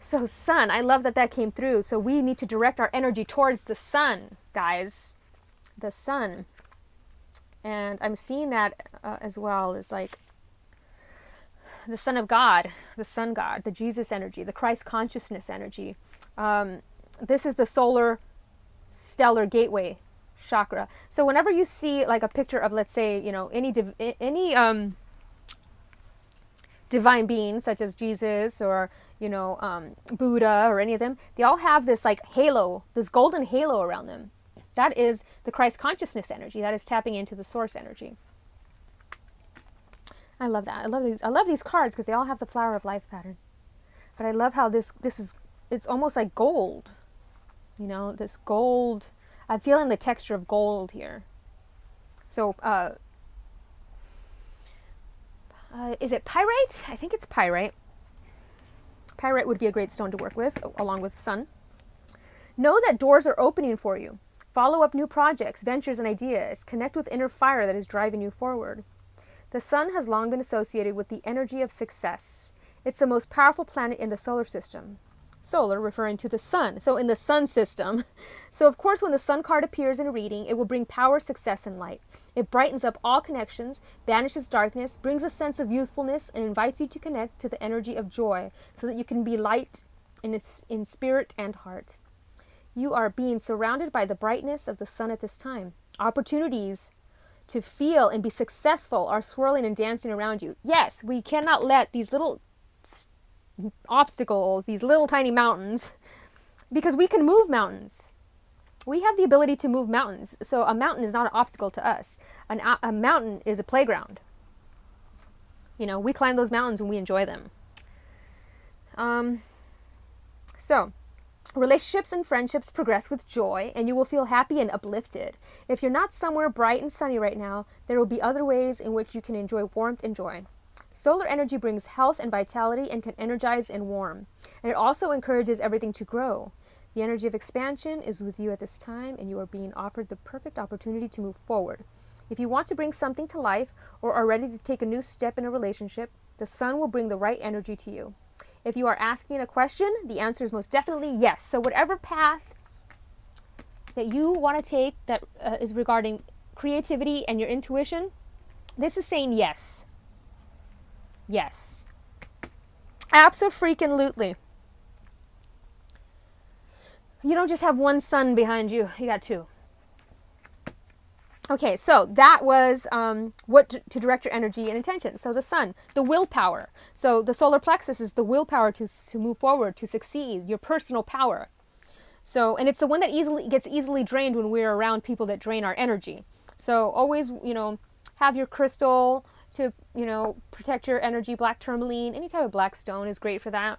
So sun, I love that came through. So we need to direct our energy towards the sun, guys. The sun. And I'm seeing that as well as like the Son of God, the Sun God, the Jesus energy, the Christ consciousness energy. This is the solar stellar gateway chakra. So whenever you see like a picture of, let's say, any divine being such as Jesus or, Buddha or any of them, they all have this like halo, this golden halo around them. That is the Christ consciousness energy. That is tapping into the source energy. I love that. I love these cards because they all have the flower of life pattern. But I love how this is, it's almost like gold. This gold. I'm feeling the texture of gold here. So, is it pyrite? I think it's pyrite. Pyrite would be a great stone to work with, along with sun. Know that doors are opening for you. Follow up new projects, ventures, and ideas. Connect with inner fire that is driving you forward. The sun has long been associated with the energy of success. It's the most powerful planet in the solar system. Solar referring to the sun. So in the sun system. So of course when the sun card appears in a reading, it will bring power, success, and light. It brightens up all connections, banishes darkness, brings a sense of youthfulness, and invites you to connect to the energy of joy so that you can be light in spirit and heart. You are being surrounded by the brightness of the sun at this time. Opportunities to feel and be successful are swirling and dancing around you. Yes, we cannot let these little obstacles, these little tiny mountains, because we can move mountains. We have the ability to move mountains. So a mountain is not an obstacle to us. A mountain is a playground. We climb those mountains and we enjoy them. So Relationships and friendships progress with joy, and you will feel happy and uplifted. If you're not somewhere bright and sunny right now, there will be other ways in which you can enjoy warmth and joy. Solar energy brings health and vitality and can energize and warm. And it also encourages everything to grow. The energy of expansion is with you at this time, and you are being offered the perfect opportunity to move forward. If you want to bring something to life or are ready to take a new step in a relationship, the sun will bring the right energy to you. If you are asking a question, the answer is most definitely yes. So whatever path that you want to take that is regarding creativity and your intuition, this is saying yes. Yes. Abso-freaking-lutely. You don't just have one sun behind you. You got two. Okay, so that was what to direct your energy and intention. So the sun, the willpower. So the solar plexus is the willpower to move forward, to succeed, your personal power. So, and it's the one that gets easily drained when we're around people that drain our energy. So always, have your crystal to, protect your energy. Black tourmaline, any type of black stone is great for that.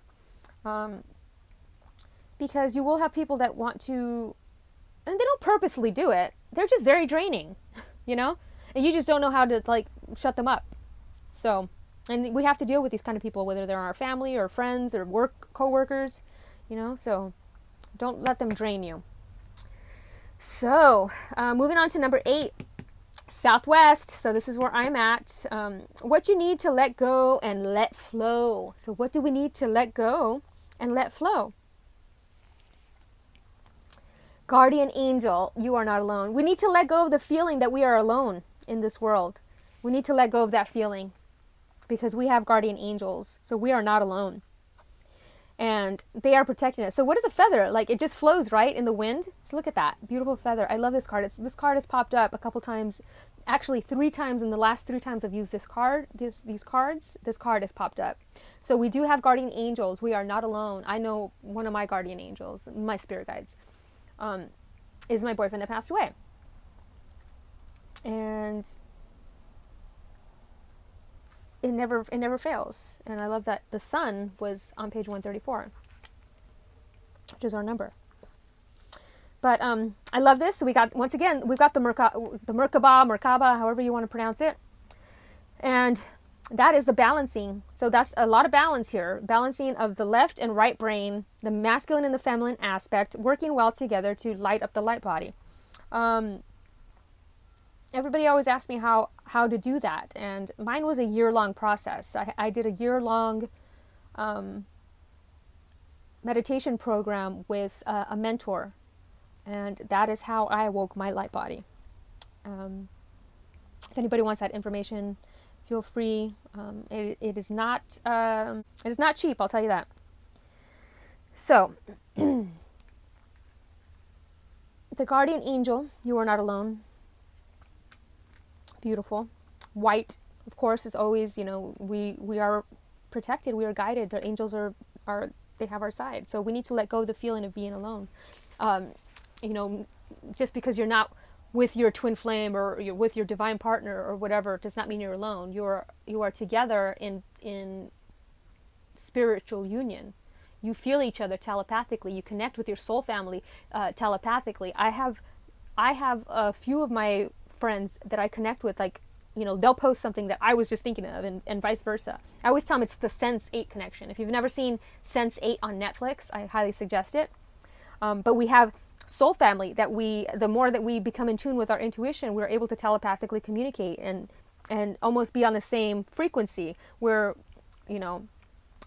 Because you will have people that want to, and they don't purposely do it. They're just very draining, and you just don't know how to shut them up. So, and we have to deal with these kind of people, whether they're our family or friends or co-workers, so don't let them drain you. So, moving on to number 8, Southwest. So this is where I'm at. What you need to let go and let flow. So what do we need to let go and let flow? Guardian angel, you are not alone. We need to let go of the feeling that we are alone in this world. We need to let go of that feeling because we have guardian angels. So we are not alone. And they are protecting us. So what is a feather? It just flows, right, in the wind. So look at that. Beautiful feather. I love this card. This card has popped up a couple times. Actually, 3 times in the last 3 times I've used this card. These cards. This card has popped up. So we do have guardian angels. We are not alone. I know one of my guardian angels, my spirit guides, is my boyfriend that passed away. And it never fails. And I love that the sun was on page 134, which is our number. But I love this. So we've got the Merkaba, however you want to pronounce it. And that is the balancing. So that's a lot of balance here. Balancing of the left and right brain, the masculine and the feminine aspect, working well together to light up the light body. Everybody always asks me how to do that. And mine was a year-long process. I did a year-long meditation program with a mentor. And that is how I awoke my light body. If anybody wants that information, feel free. It is not cheap, I'll tell you that. So, the guardian angel, you are not alone. Beautiful. White, of course, is always, we are protected, we are guided. The angels they have our side. So we need to let go of the feeling of being alone. Just because you're not with your twin flame or you're with your divine partner or whatever does not mean you're alone. You are together in spiritual union. You feel each other telepathically. You connect with your soul family telepathically. I have a few of my friends that I connect with, they'll post something that I was just thinking of, and vice versa. I always tell them it's the Sense 8 connection. If you've never seen Sense 8 on Netflix, I highly suggest it. But we have soul family that the more that we become in tune with our intuition, we're able to telepathically communicate and almost be on the same frequency. Where,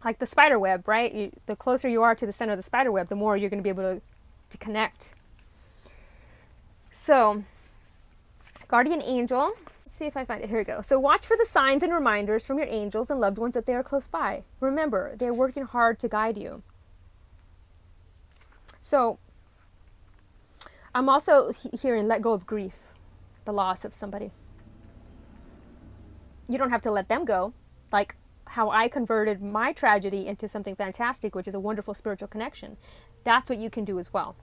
like the spider web, right? The closer you are to the center of the spider web, the more you're going to be able to connect. So, guardian angel. Let's see if I find it. Here we go. So watch for the signs and reminders from your angels and loved ones that they are close by. Remember, they're working hard to guide you. So, I'm also hearing let go of grief, the loss of somebody. You don't have to let them go. Like how I converted my tragedy into something fantastic, which is a wonderful spiritual connection. That's what you can do as well.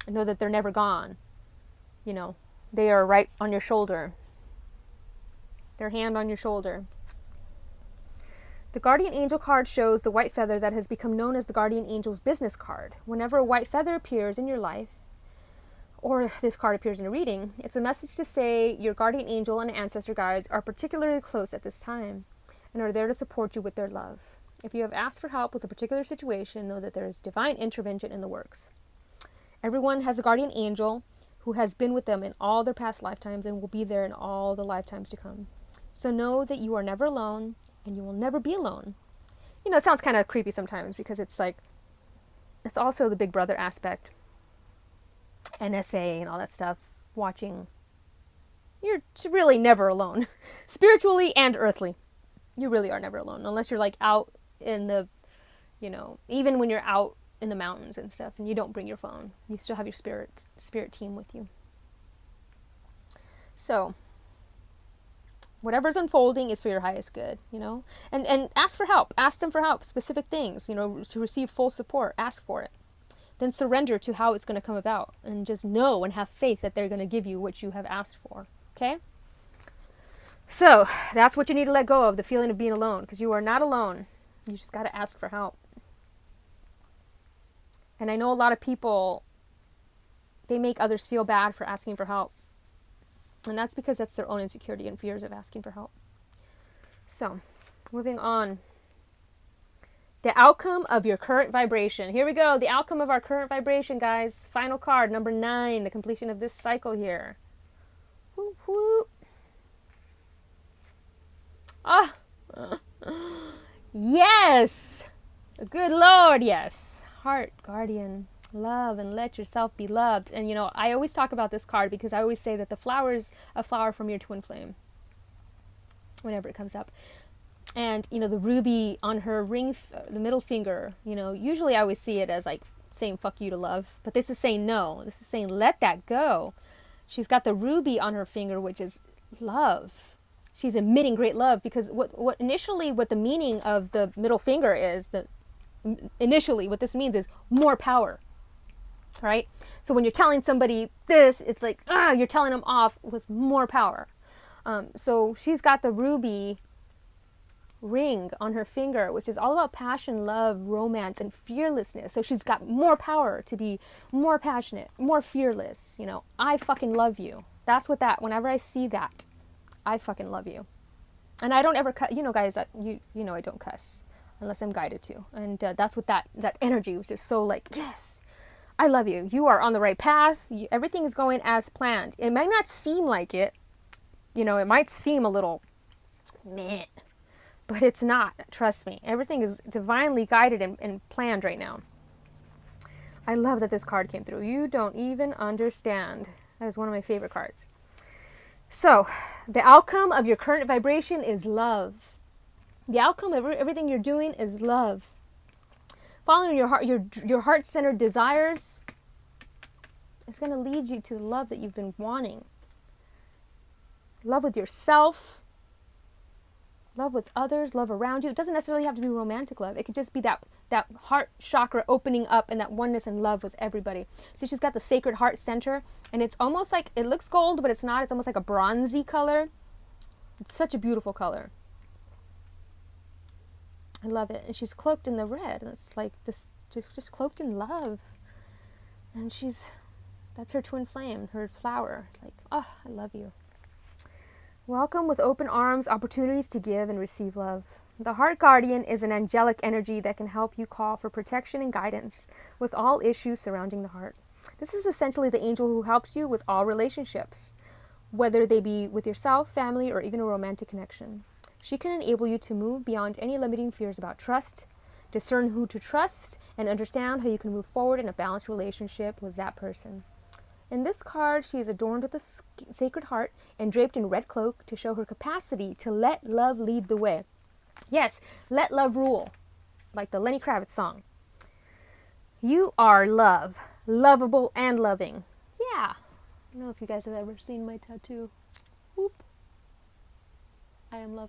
Know that they're never gone. They are right on your shoulder. Their hand on your shoulder. The guardian angel card shows the white feather that has become known as the guardian angel's business card. Whenever a white feather appears in your life, or this card appears in a reading, it's a message to say your guardian angel and ancestor guides are particularly close at this time and are there to support you with their love. If you have asked for help with a particular situation, know that there is divine intervention in the works. Everyone has a guardian angel who has been with them in all their past lifetimes and will be there in all the lifetimes to come. So know that you are never alone and you will never be alone. You know, it sounds kind of creepy sometimes because it's like, it's also the big brother aspect. NSA and all that stuff, watching. You're really never alone. Spiritually and earthly. You really are never alone. Unless you're like out in the, you know, even when you're out in the mountains and stuff and you don't bring your phone. You still have your spirit team with you. So, whatever's unfolding is for your highest good, you know. And ask for help. Ask them for help. Specific things, you know, to receive full support. Ask for it. Then surrender to how it's going to come about and just know and have faith that they're going to give you what you have asked for. Okay? So that's what you need to let go of, the feeling of being alone, because you are not alone. You just got to ask for help. And I know a lot of people, they make others feel bad for asking for help. And that's because that's their own insecurity and fears of asking for help. So, moving on. The outcome of your current vibration. Here we go. The outcome of our current vibration, guys. Final card, number 9. The completion of this cycle here. Whoop, whoop. Ah. Yes. Good Lord, yes. Heart, guardian, love, and let yourself be loved. And, you know, I always talk about this card because I always say that the flower is a flower from your twin flame. Whenever it comes up. And, you know, the ruby on her ring, the middle finger, you know, usually I always see it as like saying fuck you to love. But this is saying no. This is saying let that go. She's got the ruby on her finger, which is love. She's emitting great love because what the meaning of the middle finger is, initially what this means is more power. Right? So when you're telling somebody this, it's like, you're telling them off with more power. So she's got the ruby ring on her finger, which is all about passion, love, romance, and fearlessness. So she's got more power to be more passionate, more fearless. You know, I fucking love you. That's what whenever I see that, I fucking love you. And I don't ever cut, you know, guys, you know I don't cuss unless I'm guided to. And that's what that energy was just so like, yes, I love you. You are on the right path. Everything is going as planned. It might not seem like it. You know, it might seem a little meh. But it's not, trust me. Everything is divinely guided and planned right now. I love that this card came through. You don't even understand. That is one of my favorite cards. So, the outcome of your current vibration is love. The outcome of everything you're doing is love. Following your heart-centered desires is going to lead you to the love that you've been wanting. Love with yourself. Love with others, love around you. It doesn't necessarily have to be romantic love. It could just be that heart chakra opening up and that oneness and love with everybody. So she's got the sacred heart center, and it's almost like, it looks gold, but it's not. It's almost like a bronzy color. It's such a beautiful color. I love it. And she's cloaked in the red, and it's like this, just cloaked in love. And that's her twin flame, her flower. It's like, oh, I love you. Welcome with open arms, opportunities to give and receive love. The heart guardian is an angelic energy that can help you call for protection and guidance with all issues surrounding the heart. This is essentially the angel who helps you with all relationships, whether they be with yourself, family, or even a romantic connection. She can enable you to move beyond any limiting fears about trust, discern who to trust, and understand how you can move forward in a balanced relationship with that person. In this card, she is adorned with a sacred heart and draped in red cloak to show her capacity to let love lead the way. Yes, let love rule, like the Lenny Kravitz song. You are love, lovable and loving. Yeah. I don't know if you guys have ever seen my tattoo. Whoop. I am love.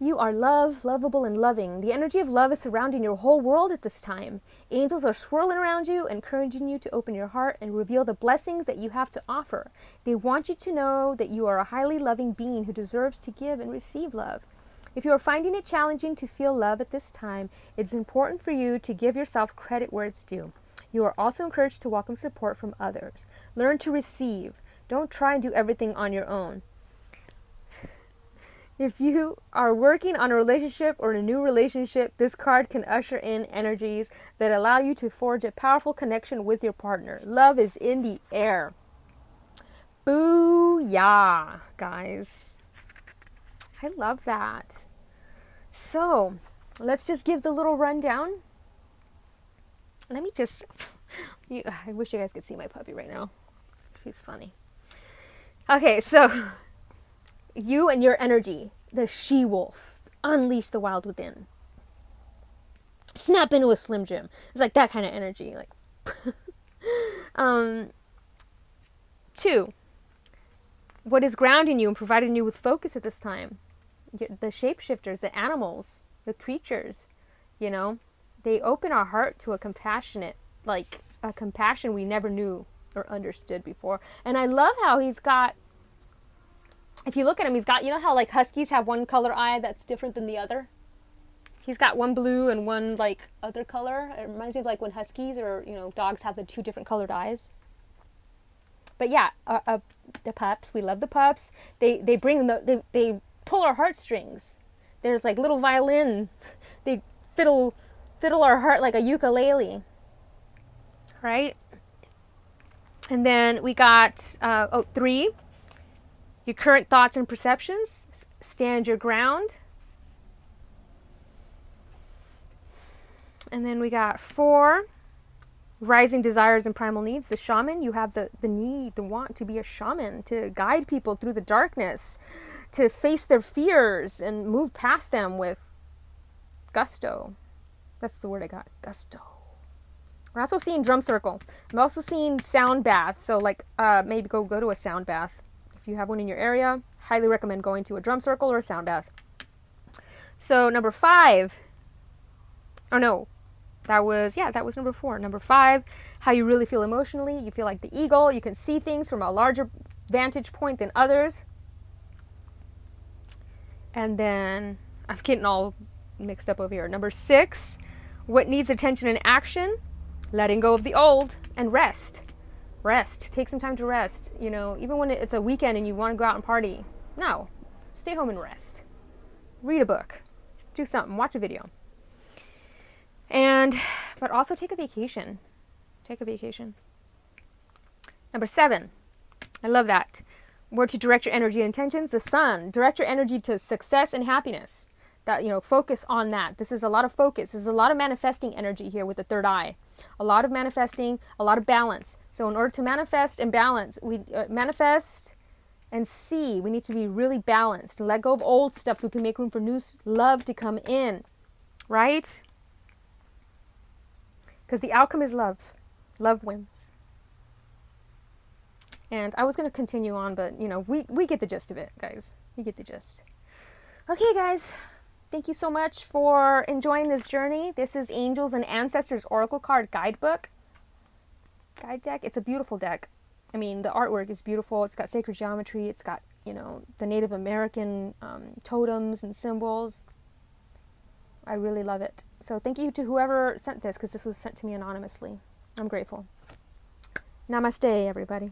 You are love, lovable, and loving. The energy of love is surrounding your whole world at this time. Angels are swirling around you, encouraging you to open your heart and reveal the blessings that you have to offer. They want you to know that you are a highly loving being who deserves to give and receive love. If you are finding it challenging to feel love at this time, it's important for you to give yourself credit where it's due. You are also encouraged to welcome support from others. Learn to receive. Don't try and do everything on your own. If you are working on a relationship or a new relationship, this card can usher in energies that allow you to forge a powerful connection with your partner. Love is in the air. Booyah, guys. I love that. So, let's just give the little rundown. Let me just... I wish you guys could see my puppy right now. She's funny. Okay, so... You and your energy, the she-wolf, unleash the wild within. Snap into a Slim Jim. It's like that kind of energy. Like, 2, what is grounding you and providing you with focus at this time? The shapeshifters, the animals, the creatures, you know, they open our heart to a compassionate, like a compassion we never knew or understood before. And I love how he's got, if you look at him, he's got, you know how like huskies have one color eye that's different than the other? He's got one blue and one like other color. It reminds me of like when huskies or, you know, dogs have the 2 different colored eyes. But yeah, the pups, we love the pups. They bring they pull our heartstrings. There's like little violin. They fiddle our heart like a ukulele. Right? And then we got 3. Your current thoughts and perceptions. Stand your ground. And then we got 4. Rising desires and primal needs. The shaman, you have the need, the want to be a shaman, to guide people through the darkness, to face their fears and move past them with gusto. That's the word I got, gusto. We're also seeing drum circle. I'm also seeing sound bath. So like maybe go to a sound bath. If you have one in your area, highly recommend going to a drum circle or a sound bath. So number 5. Oh no, that was number 4. Number 5, how you really feel emotionally. You feel like the eagle. You can see things from a larger vantage point than others. And then I'm getting all mixed up over here. Number 6, what needs attention and action? Letting go of the old and rest. Rest. Take some time to rest. You know, even when it's a weekend and you want to go out and party. No. Stay home and rest. Read a book. Do something. Watch a video. But also take a vacation. Take a vacation. Number 7. I love that. Where to direct your energy and intentions. The sun. Direct your energy to success and happiness. That, you know, focus on that. This is a lot of focus. This is a lot of manifesting energy here with the third eye. A lot of manifesting, a lot of balance. So in order to manifest and balance, we manifest and see. We need to be really balanced. Let go of old stuff so we can make room for new love to come in. Right? Because the outcome is love. Love wins. And I was going to continue on, but, you know, we get the gist of it, guys. We get the gist. Okay, guys. Thank you so much for enjoying this journey. This is Angels and Ancestors Oracle Card Guidebook. Guide deck. It's a beautiful deck. I mean, the artwork is beautiful. It's got sacred geometry. It's got, you know, the Native American totems and symbols. I really love it. So thank you to whoever sent this, because this was sent to me anonymously. I'm grateful. Namaste, everybody.